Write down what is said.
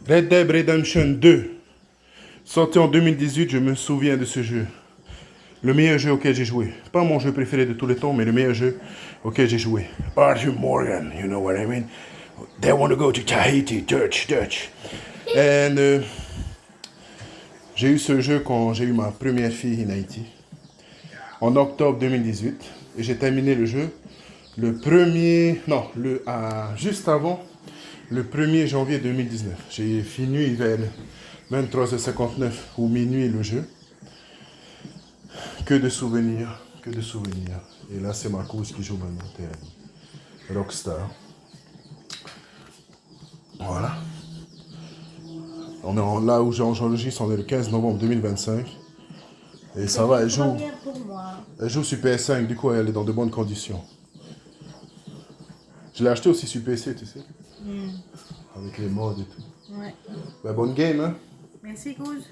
Red Dead Redemption 2. Sorti en 2018, je me souviens de ce jeu. Le meilleur jeu auquel j'ai joué. Pas mon jeu préféré de tous les temps, mais le meilleur jeu auquel j'ai joué. Arthur Morgan, you know what I mean? They want to go to Tahiti, Dutch. And, j'ai eu ce jeu quand j'ai eu ma première fille en Haïti. En octobre 2018. Et j'ai terminé le jeu le premier... Non, juste avant, le 1er janvier 2019. J'ai fini vers 23h59 ou minuit le jeu. Que de souvenirs, que de souvenirs. Et là, c'est ma cause qui joue maintenant. Rockstar. Voilà. On est là où j'enregistre, on est le 15 novembre 2025. Et ça va, elle joue sur PS5, du coup elle est dans de bonnes conditions. Je l'ai acheté aussi sur PC, tu sais. Avec les mods et tout. Ouais. Bah, bonne game, hein. Merci, Gouze.